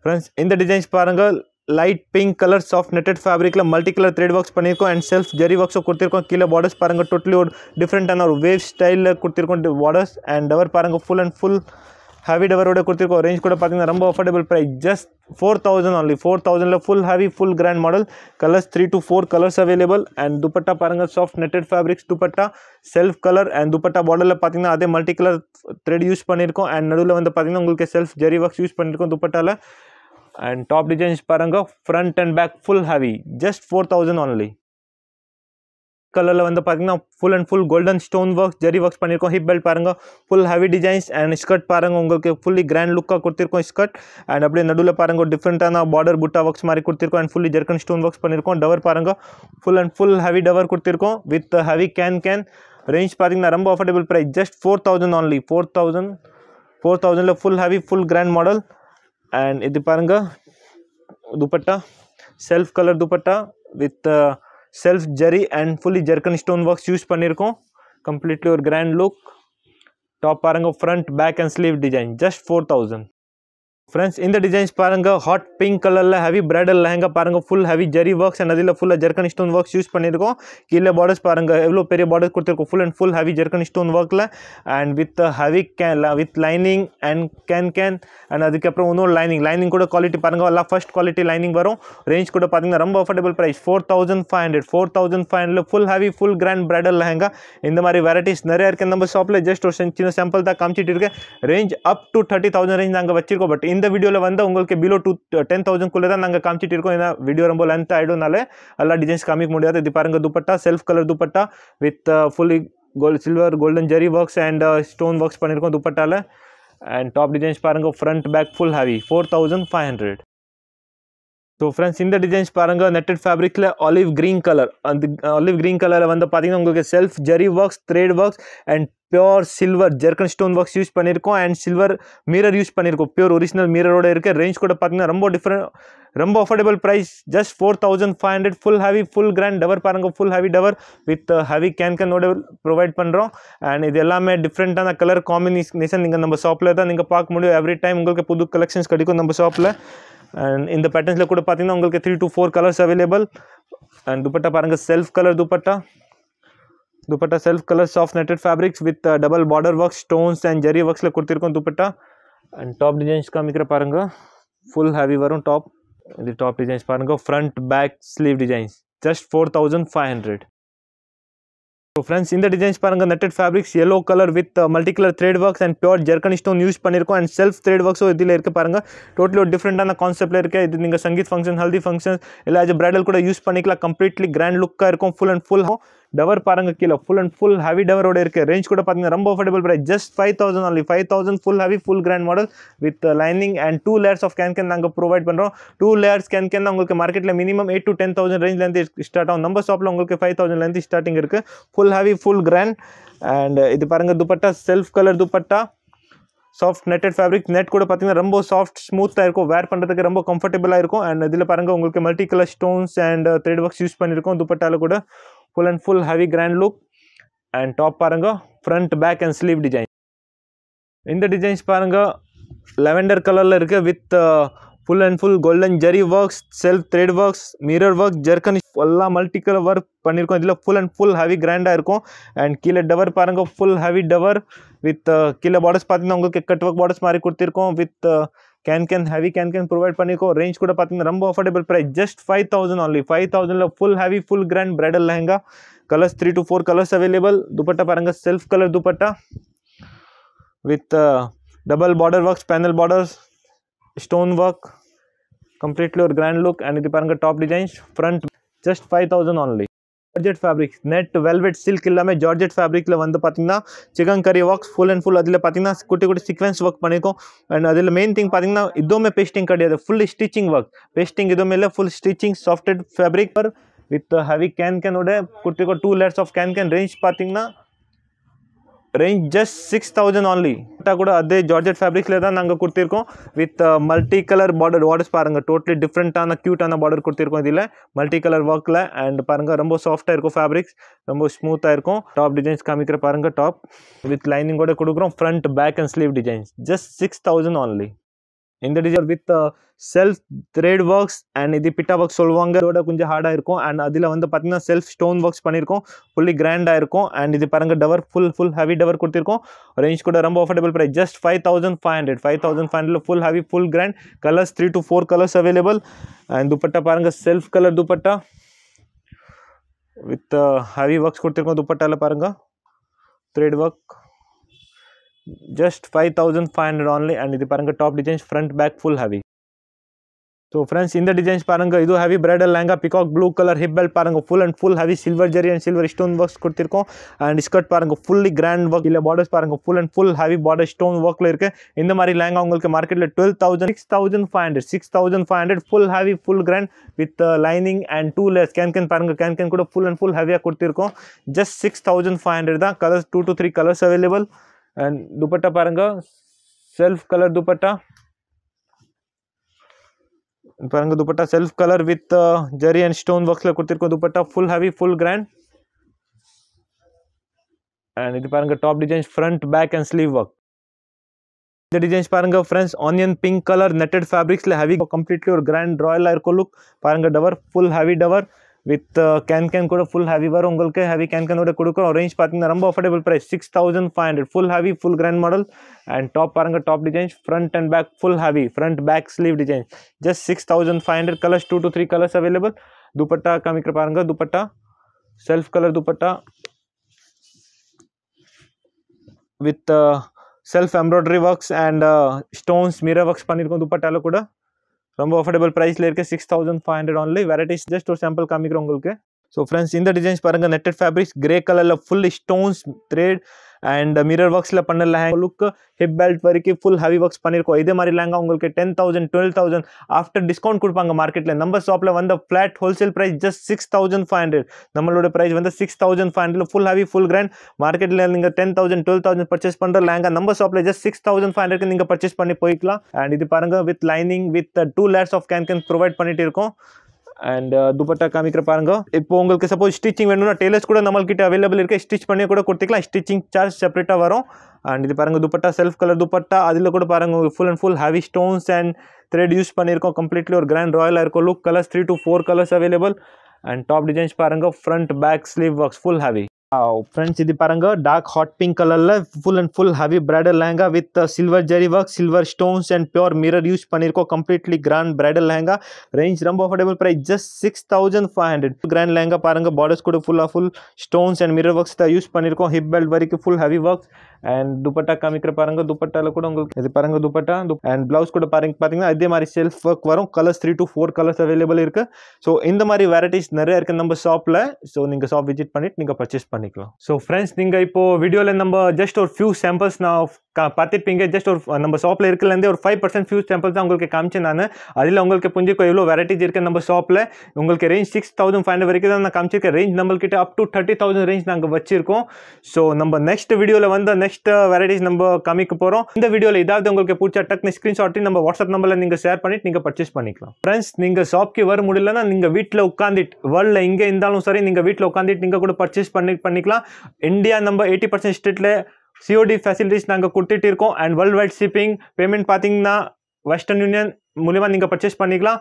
Friends இந்த டிசைன்ஸ் பாருங்க light pink colour soft netted ஃபேப்ரிக்கில் மல்டி கலர் த்ரெட் ஒர்க்ஸ் பண்ணியிருக்கோம். அண்ட் செல்ஃப் ஜெரி ஒர்க்ஸும் கொடுத்துருக்கோம். கீழே பார்டர்ஸ் பாருங்கள் டோட்டலி ஒரு டிஃப்ரெண்டான ஒரு வேவ் ஸ்டைலில் கொடுத்துருக்கோம் பார்டர்ஸ். அண்ட் டவர் பாருங்கள் ஃபுல் அண்ட் ஃபுல் ஹெவி டவரோட கொடுத்துருக்கோம். ரேஞ்ச் கூட பார்த்தீங்கன்னா ரொம்ப affordable price just 4000 only. 4000 full heavy full grand model. Colours 3 to 4 colours available. And dupatta பாருங்கள் soft netted fabrics dupatta self colour. And dupatta பார்டரில் பார்த்தீங்கன்னா அதே மல்டி கலர் த்ரெட் யூஸ் பண்ணியிருக்கோம். அண்ட் நடுவில் வந்து பார்த்தீங்கன்னா உங்களுக்கு செல்ஃப் ஜெரி ஒர்க்ஸ் யூஸ் பண்ணியிருக்கோம் துப்பட்டாவில். And top designs பாருங்க front and back full heavy just 4000 only. கலரில் வந்து பார்த்தீங்கன்னா full and full golden stone works zari works பண்ணியிருக்கோம். ஹிப் பெல்ட் பாருங்கள் full heavy designs. And skirt பாருங்கள் உங்களுக்கு ஃபுல்லி கிராண்ட் லுக்காக கொடுத்துருக்கோம் ஸ்கர்ட். அண்ட் அப்படியே நடுவில் பாருங்கள் டிஃப்ரெண்ட்டான பார்டர் புட்டா ஒர்க்ஸ் மாதிரி கொடுத்துருக்கோம். And fully zircon stone works பண்ணியிருக்கோம். டவர் பாருங்கள் full and full heavy tower கொடுத்துருக்கோம் வித் ஹெவி கேன். ரேஞ்ச் பார்த்தீங்கன்னா ரொம்ப affordable price just 4000 only. 4000 full heavy full grand model. And இது பாருங்க dupatta self colour dupatta with self zari and fully zircon stone works use பண்ணியிருக்கோம். கம்ப்ளீட்லி ஒரு கிராண்ட் லுக். டாப் பாருங்க front back and sleeve design just 4000. Friends இந்த டிசைன்ஸ் பாருங்கள் ஹாட் பிங்க் கலரில் ஹெவி பிரைடல் லெஹங்கா பாருங்கள் full heavy zari works and அதில் ஃபுல்லாக ஜெர்கன் ஸ்டோன் ஒர்க்ஸ் யூஸ் பண்ணியிருக்கோம். கீழே பார்டர்ஸ் பாருங்கள் எவ்வளோ பெரிய பார்டர்ஸ் கொடுத்துருக்கோம். Full and full heavy zircon stone ஒர்க்கில் and with heavy with lining and can and அதுக்கப்புறம் இன்னொரு லைனிங் கூட குவாலிட்டி பாருங்கள் எல்லாம் ஃபர்ஸ்ட் குவாலிட்டி லைனிங் வரும். ரேஞ்ச் கூட பார்த்தீங்கன்னா ரொம்ப affordable price 4500 full heavy full grand bridal lehenga. இந்த மாதிரி வெரைட்டிஸ் நிறையா இருக்குது நம்ம ஷாப்பில். ஜஸ்ட் ஒரு சின்ன சாம்பிள் தான் காமிச்சிட்டு இருக்கேன். ரேஞ்ச் அப் டு 30,000 ரேஞ்ச் நாங்கள் வச்சிருக்கோம். பட் இந்த இந்த வீடியோவில் வந்து உங்களுக்கு பிலோ 10,000 தான் நாங்கள் காமிச்சிட்டு இருக்கோம். ஏன்னா வீடியோ ரொம்ப லென்த் ஆகிடும்னால எல்லா டிசைன்ஸ் காமிக்க முடியாது. இது பாருங்க dupatta, self colour dupatta with fully silver golden zari works and stone works பண்ணியிருக்கோம் துப்பட்டால. அண்ட் டாப் டிசைன்ஸ் பாருங்க, front back full heavy 4,500. So friends இந்த டிசைன்ஸ் பாருங்கள், நெட்டட் ஃபேப்ரிக்கில் ஆலிவ் க்ரீன் கலர். அந்த ஆலிவ் க்ரீன் கலரில் வந்து பார்த்தீங்கன்னா உங்களுக்கு self zari works, thread works and pure silver zircon stone works use பண்ணியிருக்கோம். அண்ட் சில்வர் மிரர் யூஸ் பண்ணியிருக்கோம், பியூர் ஒரிஜினல் மிரரோட இருக்குது. ரேஞ்ச் கூட பார்த்தீங்கன்னா ரொம்ப டிஃப்ரெண்ட், ரொம்ப affordable price, just 4,500. Full heavy full grand tower பாருங்கள், full heavy tower with heavy கேன்கனோட ப்ரொவைட் பண்ணுறோம். அண்ட் இது எல்லாமே டிஃப்ரெண்ட்டான கலர் காம்பினேஷன் நீங்கள் நம்ம ஷாப்பில் தான் நீங்கள் பார்க்க முடியும். எவ்ரி டைம் உங்களுக்கு புது கலெக்ஷன்ஸ் கிடைக்கும் நம்ம ஷாப்பில். அண்ட் இந்த பேட்டர்ன்ஸில் கூட பார்த்தீங்கன்னா உங்களுக்கு 3 to 4 colours available. And dupatta பாருங்கள், self colour dupatta, dupatta self colour soft netted fabrics with double border work, stones and zari ஒர்க்ஸில் கொடுத்துருக்கோம் துப்பட்டா. அண்ட் டாப் டிசைன்ஸ் காமிக்கிற பாருங்கள், ஃபுல் ஹெவி வரும் டாப். இது டாப் டிசைன்ஸ் பாருங்கள், front back sleeve designs, just 4,500. So friends இந்த டிசைன்ஸ் பாருங்கள், netted fabrics yellow colour with multi colour thread works and pure zircon stone use பண்ணியிருக்கோம். அண்ட் செல்ஃப் த்ரெட் ஒர்க்ஸும் இதில் இருக்குது பாருங்கள். டோட்டலி ஒரு டிஃப்ரெண்டான கான்செப்ட்டில் இருக்குது. இது நீங்கள் சங்கீத் ஃபங்க்ஷன், ஹல்தி ஃபங்க்ஷன் இல்லை அது பிரைடல் கூட யூஸ் பண்ணிக்கலாம். கம்ப்ளீட்லி கிராண்ட் லுக்காக இருக்கும். ஃபுல் அண்ட் ஃபுல் டவர் பாருங்கள், கீழே ஃபுல் அண்ட் ஃபுல் ஹெவி டவரோட இருக்குது. ரேஞ்ச் கூட பார்த்தீங்கன்னா ரொம்ப affordable price, just 5,000 only. 5,000 full heavy full grand model with lining and 2 layers of can நாங்கள் ப்ரொவைட் பண்ணுறோம். 2 layers கேன் உங்களுக்கு மார்க்கெட்டில் மினிமம் 8,000 to 10,000 ரேஞ்ச்லேருந்து ஸ்டார்ட் ஆகும். நம்ம ஷாப்பில் உங்களுக்கு 5,000லேருந்து ஸ்டார்டிங் இருக்குது. Full heavy full grand. And இது பாருங்கள் dupatta, self colour dupatta, soft netted fabric. Net கூட பார்த்தீங்கன்னா ரொம்ப சாஃப்ட் ஸ்மூத்தாக இருக்கும், வேர் பண்ணுறதுக்கு ரொம்ப கம்ஃபர்டபுளாக இருக்கும். அண்ட் இதில் பாருங்கள் உங்களுக்கு multi colour stones and thread works use பண்ணியிருக்கோம் துப்பட்டாவில் கூட. Full and full heavy grand look. And top பாருங்கள், front back and sleeve design. இந்த டிசைன்ஸ் பாருங்கள், லெவெண்டர் கலரில் இருக்குது with full and full golden zari works, self thread works, mirror work, zircon எல்லாம் மல்டி கலர் ஒர்க் பண்ணியிருக்கோம். இதில் ஃபுல் அண்ட் ஃபுல் ஹெவி கிராண்டாக இருக்கும். அண்ட் கீழே டவர் பாருங்கள், ஃபுல் ஹெவி டவர் வித் கீழே பார்டர்ஸ் பார்த்தீங்கன்னா உங்களுக்கு கட் ஒர்க் பார்டர்ஸ் மாதிரி கொடுத்துருக்கோம். With can heavy can provide பண்ணியிருக்கோம். ரேஞ்ச் கூட பார்த்தீங்கன்னா ரொம்ப அஃபோர்டபுள் ப்ரைஸ், ஜஸ்ட் 5,000 only. 5,000ல full heavy full grand bridal lehenga. Colours 3 to 4 colours available. Dupatta பாருங்கள், self colour dupatta with double border works, panel borders, stone work, completely ஒரு கிராண்ட் லுக். அண்ட் இது பாருங்கள் top designs, front just 5,000 only. Georgette fabrics, net velvet silk எல்லாமே ஜார்ஜெட் ஃபேப்ரிக்கில் வந்து பார்த்தீங்கன்னா chikankari works full and full. அதில் பார்த்தீங்கன்னா குட்டி குட்டி சீக்வன்ஸ் ஒர்க் பண்ணியிருக்கோம். அண்ட் அதில் மெயின் திங் பார்த்தீங்கன்னா இதுவுமே பேஸ்டிங் கிடையாது, ஃபுல் ஸ்டிச்சிங் ஒர்க். பேஸ்டிங் இதுவுமே இல்லை, ஃபுல் ஸ்டிச்சிங் சாஃப்டட் ஃபேப்ரிக் பர் வித் ஹெவி கேனோட குட்டி 2 layers ஆஃப் கேன். ரேஞ்ச் பார்த்தீங்கன்னா ரேஞ்ச் ஜஸ்ட் 6,000 only. கூட அதே ஜார்ஜெட் ஃபேப்ரிக்ஸில் தான் நாங்கள் கொடுத்துருக்கோம். வித் மல்டி கலர் பார்டர்ஸ் பாருங்கள், டோட்டலி டிஃப்ரெண்ட்டான க்யூட்டான பார்டர் கொடுத்துருக்கோம் இதில் மல்டி கலர் ஒர்க்கில். அண்ட் பாருங்கள் ரொம்ப சாஃப்டாக இருக்கும் ஃபேப்ரிக்ஸ், ரொம்ப ஸ்மூத்தாக இருக்கும். டாப் டிசைன்ஸ் காமிக்கிற பாருங்கள், டாப் வித் லைனிங் கூட கொடுக்குறோம். Front back and sleeve designs, just 6,000 only. இந்த design with self thread works and இது பிட்டா ஒர்க் சொல்லுவாங்க, இதோட கொஞ்சம் ஹார்டாக இருக்கும். அண்ட் அதில் வந்து பார்த்தீங்கன்னா செல்ஃப் ஸ்டோன் ஒர்க்ஸ் பண்ணியிருக்கோம், ஃபுல்லி கிராண்டாக இருக்கும். அண்ட் இது பாருங்கள் டவர் ஃபுல் ஹெவி டவர் கொடுத்துருக்கோம். ரேஞ்ச் கூட ரொம்ப affordable price, just 5,500. 5,500 full heavy full grand. Colours 3 to 4 colours available. And dupatta பாருங்கள், self colour dupatta with heavy works கொடுத்துருக்கோம். துப்பட்டாவில் பாருங்கள் thread work, just 5,500 only. and இது பாருங்க top designs, front back full heavy. So friends இந்த டிசைன்ஸ் பாருங்க, இது heavy bridal lehenga, peacock blue colour hip belt பாருங்க, full and full heavy silver zari and silver stone works கொடுத்துருக்கோம். அண்ட் ஸ்கர்ட் பாருங்க ஃபுல்லி கிராண்ட் ஒர்க், இல்லை பார்டர்ஸ் பாருங்க full and full heavy border stone ஒர்க்கில் இருக்கு. இந்த மாதிரி லெஹங்கா உங்களுக்கு மார்க்கெட்டில் 12,000, 6,500 full heavy full grand with lining and 2 layers. Can பாருங்க, கேன் கூட ஃபுல் அண்ட் ஃபுல் ஹெவியாக கொடுத்துருக்கோம். ஜஸ்ட் 6,500 தான். Colours 2 to 3 colours available. And dupatta பாருங்க, செல்ஃப் கலர் துப்பட்டா பாருங்க, dupatta self colour with zari and stone ஒர்க்ஸ்ல கொடுத்திருக்கோம். Dupatta full heavy full grand. And இது பாருங்க top designs, front back and sleeve work. இந்த டிசைன்ஸ் பாருங்க friends, onion pink colour netted ஃபேப்ரிக்ஸ்ல ஹெவி, கம்ப்ளீட்லி ஒரு கிராண்ட் ராயலா இருக்கும் லுக். பாருங்க tower full heavy tower with can கூட ஃபுல் ஹெவி வரும் உங்களுக்கு. ஹெவி கேனோட கொடுக்குறோம். ரேஞ்ச் பார்த்தீங்கன்னா ரொம்ப affordable price, 6,500 full heavy full grand model. And top பாருங்க, top designs front and back full heavy, front back sleeve design, just 6,500. Colours 2 to 3 colours available. Dupatta காமிக்கிற பாருங்க, dupatta self colour dupatta with self embroidery works and stones mirror works பண்ணியிருக்கோம் துப்பட்டால கூட. ரொம்ப அஃபோர்டபுள் ப்ரைஸில் இருக்குது, 6500 ஒன்லி. வெரைட்டிஸ் ஜஸ்ட் ஒரு சாம்பிள் காமிக்கிறோம் உங்களுக்கு. ஸோ ஃப்ரெண்ட்ஸ் இந்த டிசைன்ஸ் பாருங்கள், நெட்டட் ஃபேப்ரிக்ஸ் கிரே கலரில் full stones thread and mirror ஒர்க்ஸில் பண்ண லெஹங்கா லுக், ஹிப் பெல்ட் வரைக்கும் ஃபுல் ஹெவி ஒர்க்ஸ் பண்ணியிருக்கோம். இதே மாதிரி லெஹங்கா உங்களுக்கு 10,000 12,000 ஆஃப்டர் டிஸ்கவுண்ட் கொடுப்பாங்க மார்க்கெட்டில். நம்ம ஷாப்பில் வந்து ஃப்ளாட் ஹோல்சேல் ப்ரைஸ் ஜஸ்ட் 6500. நம்மளோட ப்ரைஸ் வந்து 6500 ஃபுல் ஹெவி ஃபுல் கிராண்ட். மார்க்கெட்டில் நீங்கள் 10,000 12,000 பர்ச்சேஸ் பண்ணுற லெஹங்கா நம்ம ஷாப்பில் ஜஸ்ட் 6500 நீங்கள் பர்ச்சேஸ் பண்ணி போய்க்கலாம். அண்ட் இது பாருங்கள் with lining with 2 layers of can provide பண்ணிட்டு இருக்கோம். அண்ட் துப்பட்டா காமிக்கிற பாருங்க. இப்போ உங்களுக்கு சப்போஸ் ஸ்டிச்சிங் வேணும்னா டெய்லர்ஸ் கூட நம்மள்கிட்ட அவைலபிள் இருக்குது, ஸ்டிச் பண்ணி கூட கொடுத்துக்கலாம். ஸ்டிச்சிங் சார்ஜ் செப்பரேட்டாக வரும். அண்ட் இது பாருங்கள் துப்பட்டா செல்ஃப் கலர் துப்பட்டா, அதில் கூட பாருங்கள் உங்களுக்கு full and full heavy stones and thread use பண்ணியிருக்கோம். கம்ப்ளீட்லி ஒரு கிராண்ட் ராயலாக இருக்கும் look. Colours 3 to 4 colours available. And top designs பாருங்கள், front back sleeve works full heavy. Friends இது பாருங்க, டார்க் ஹாட் பிங்க் கலரில் full and full heavy bridal lehenga with silver zari work, silver stones and pure mirror use பண்ணியிருக்கோம். Completely grand bridal lehenga. Range ரொம்ப affordable price just 6500. Grand lehenga பாருங்க, பார்டர்ஸ் கூட full stones and mirror works தான் யூஸ் பண்ணியிருக்கோம். ஹிப் பெல்ட் வரைக்கும் full heavy works. And dupatta காமிக்கிற பாருங்க, துப்பட்டாவில் கூட உங்களுக்கு இது பாருங்க துப்பட்டா அண்ட் பிளவுஸ் கூட பார்த்தீங்கன்னா இதே மாதிரி செல்ஃப் ஒர்க் வரும். கலர்ஸ் 3 to 4 கலர்ஸ் அவைலபிள் இருக்குது. ஸோ இந்த மாதிரி வெரைட்டிஸ் நிறைய இருக்குது நம்ம ஷாப்பில். ஸோ நீங்கள் ஷாப் விசிட் பண்ணிட்டு நீங்கள் பர்ச்சேஸ் பண்ணிக்கலாம். ஸோ ஃப்ரெண்ட்ஸ் நீங்கள் இப்போ வீடியோவில் நம்ம ஜஸ்ட் ஒரு ஃபியூ சாம்பிள்ஸ் நான் பார்த்துருப்பீங்க. ஜஸ்ட் ஒரு நம்ம ஷாப்பில் இருக்கிறதுலேருந்தே ஒரு 5% ஃபியூ சாம்பிள்ஸ் தான் உங்களுக்கு காமிச்சேன் நான். அதில் உங்களுக்கு புரிஞ்சுக்கோ எவ்வளோ வெரைட்டிஸ் இருக்குது நம்ம ஷாப்பில். உங்களுக்கு ரேஞ்ச் 6500 வரைக்கும் தான் நான் காமிச்சிருக்கேன். ரேஞ்ச் நம்மள்கிட்ட அப் டு 30,000 ரேஞ்ச் நாங்கள் வச்சிருக்கோம். ஸோ நம்ம நெக்ஸ்ட் வீடியோவில் வந்து நெக்ஸ்ட் வெரைட்டிஸ் நம்ம காமிக்க போகிறோம். இந்த வீடியோவில் ஏதாவது உங்களுக்கு பிடிச்ச டக்குனு ஸ்க்ரீன்ஷாட் நம்ம வாட்ஸ்அப் நம்பரில் நீங்கள் ஷேர் பண்ணிட்டு நீங்கள் பர்ச்சேஸ் பண்ணிக்கலாம். ஃப்ரெண்ட்ஸ் நீங்கள் ஷாப்க்கு வர முடியலன்னா நீங்கள் வீட்டில் உட்காந்துட்டு வேர்ல்டில் எங்கே இருந்தாலும் சரி நீங்கள் வீட்டில் உட்காந்துட்டு நீங்கள் கூட பர்ச்சேஸ் பண்ணிக்கலாம். இந்தியா நம்ம 80% ஸ்டேட்டில் சிஓடி ஃபெசிலிட்டிஸ் நாங்கள் கொடுத்துட்டு இருக்கோம். And world wide shipping payment பார்த்தீங்கன்னா வெஸ்டர்ன் யூனியன் மூலிமா நீங்கள் பர்ச்சேஸ் பண்ணிக்கலாம்.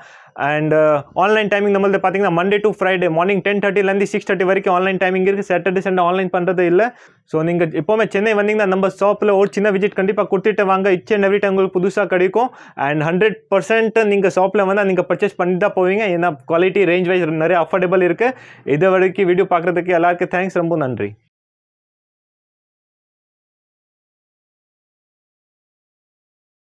அண்ட் ஆன்லைன் டைமிங் நம்மளது பார்த்தீங்கன்னா மண்டே டு ஃப்ரைடே மார்னிங் 10:30 6:30 வரைக்கும் ஆன்லைன் டைமிங் இருக்குது. சாட்டர்டே சண்டே ஆன்லைன் பண்ணுறது இல்லை. ஸோ நீங்கள் எப்போவுமே சென்னை வந்தீங்கன்னா நம்ம ஷாப்பில் ஒரு சின்ன விசிட் கண்டிப்பாக கொடுத்துட்டு வாங்க. இச் அண்ட் எவ்ரி டைம் உங்களுக்கு புதுசாக கிடைக்கும். அண்ட் 100% நீங்கள் ஷாப்பில் வந்தால் நீங்கள் பர்ச்சேஸ் பண்ணி தான் போவீங்க. ஏன்னா குவாலிட்டி ரேஞ்ச் வைஸ் நிறைய அஃபோர்டபுள் இருக்குது. இது வரைக்கும் வீடியோ பார்க்குறதுக்கு எல்லாருக்கும் தேங்க்ஸ், ரொம்ப நன்றி.